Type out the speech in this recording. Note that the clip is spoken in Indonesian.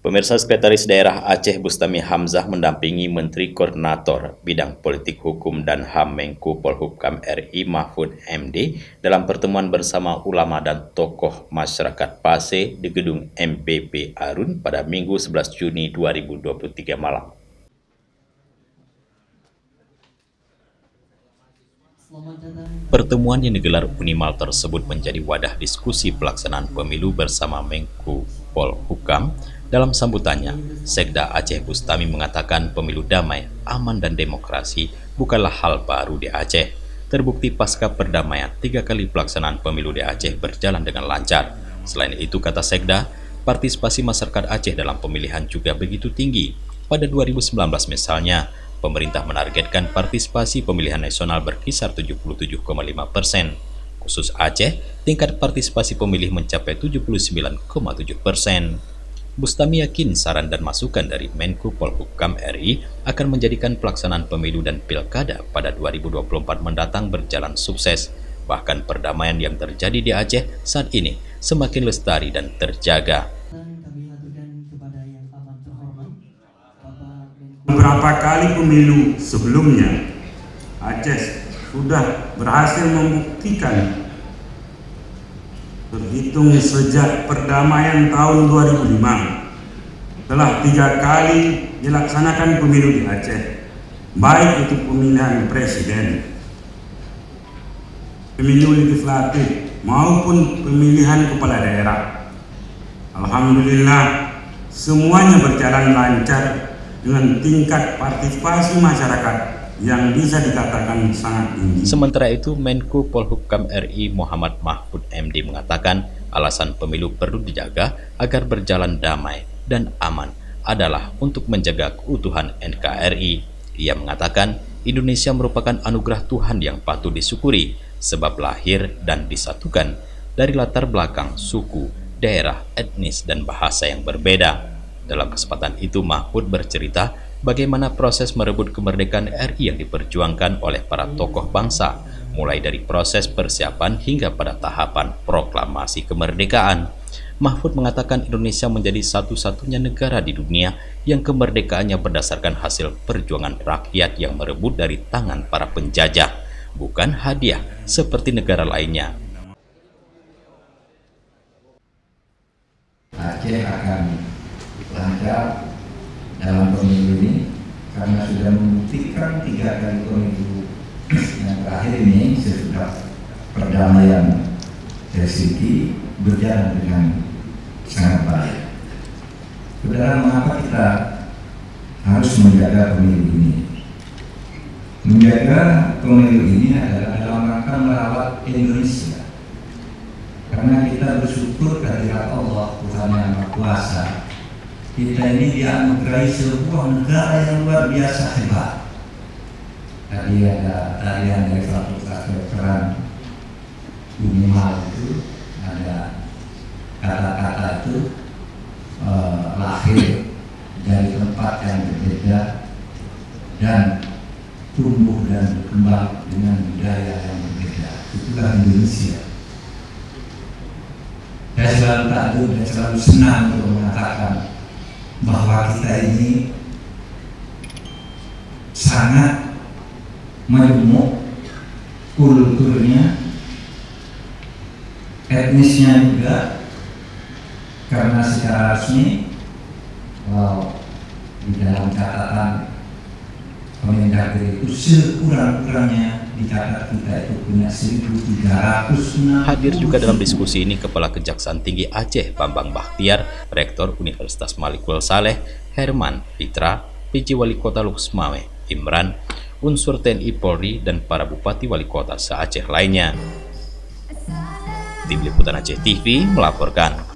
Pemirsa, Sekretaris Daerah Aceh Bustami Hamzah mendampingi Menteri Koordinator Bidang Politik Hukum dan HAM Menko Polhukam RI Mahfud MD dalam pertemuan bersama ulama dan tokoh masyarakat Paseh di gedung MPP Arun pada Minggu 11 Juni 2023 malam. Pertemuan yang digelar Unimal tersebut menjadi wadah diskusi pelaksanaan pemilu bersama Menko Polhukam. Dalam sambutannya, Sekda Aceh Bustami mengatakan pemilu damai, aman dan demokrasi bukanlah hal baru di Aceh. Terbukti pasca perdamaian 3 kali pelaksanaan pemilu di Aceh berjalan dengan lancar. Selain itu, kata Sekda, partisipasi masyarakat Aceh dalam pemilihan juga begitu tinggi. Pada 2019 misalnya, pemerintah menargetkan partisipasi pemilihan nasional berkisar 77,5%. Khusus Aceh, tingkat partisipasi pemilih mencapai 79,7%. Bustami yakin saran dan masukan dari Menko Polhukam RI akan menjadikan pelaksanaan pemilu dan pilkada pada 2024 mendatang berjalan sukses. Bahkan perdamaian yang terjadi di Aceh saat ini semakin lestari dan terjaga. Beberapa kali pemilu sebelumnya, Aceh sudah berhasil membuktikan terhitung sejak perdamaian tahun 2005 telah 3 kali dilaksanakan pemilu di Aceh, baik itu pemilihan presiden, pemilu legislatif maupun pemilihan kepala daerah. Alhamdulillah semuanya berjalan lancar dengan tingkat partisipasi masyarakat yang bisa dikatakan sangat tinggi. Sementara itu, Menko Polhukam RI Muhammad Mahfud MD mengatakan alasan pemilu perlu dijaga agar berjalan damai dan aman adalah untuk menjaga keutuhan NKRI. Ia mengatakan Indonesia merupakan anugerah Tuhan yang patut disyukuri sebab lahir dan disatukan dari latar belakang suku, daerah, etnis, dan bahasa yang berbeda. Dalam kesempatan itu, Mahfud bercerita bagaimana proses merebut kemerdekaan RI yang diperjuangkan oleh para tokoh bangsa, mulai dari proses persiapan hingga pada tahapan proklamasi kemerdekaan. Mahfud mengatakan Indonesia menjadi satu-satunya negara di dunia yang kemerdekaannya berdasarkan hasil perjuangan rakyat yang merebut dari tangan para penjajah, bukan hadiah seperti negara lainnya. Aceh akan lancar dalam pemilu ini karena sudah membuktikan 3 kali pemilu yang terakhir ini sesudah perdamaian Helsinki berjalan dengan sangat baik. Saudara, mengapa kita harus menjaga pemilu ini? Menjaga pemilu ini adalah dalam rangka merawat Indonesia, karena kita bersyukur kehadirat Allah Tuhan yang Maha Kuasa. Kita ini dianugerahi sebuah negara yang luar biasa hebat. Tadi ada tarian dari Fakultas Kedokteran Unimal itu, ada kata-kata itu lahir dari tempat yang berbeda dan tumbuh dan berkembang dengan budaya yang berbeda. Itulah Indonesia. Saya selalu takjub dan selalu senang untuk mengatakan bahwa kita ini sangat majemuk, kulturnya, etnisnya juga, karena secara resmi di dalam catatan Kemendagri itu sekurang-kurangnya dicatat kita itu punya 1.306. Hadir juga dalam diskusi ini Kepala Kejaksaan Tinggi Aceh Bambang Bahtiar, Rektor Universitas Malikul Saleh Herman Fitra, PJ Wali Kota Luxmawe Imran, unsur TNI Polri dan para Bupati Wali Kota se-Aceh lainnya. Tim Liputan Aceh TV melaporkan.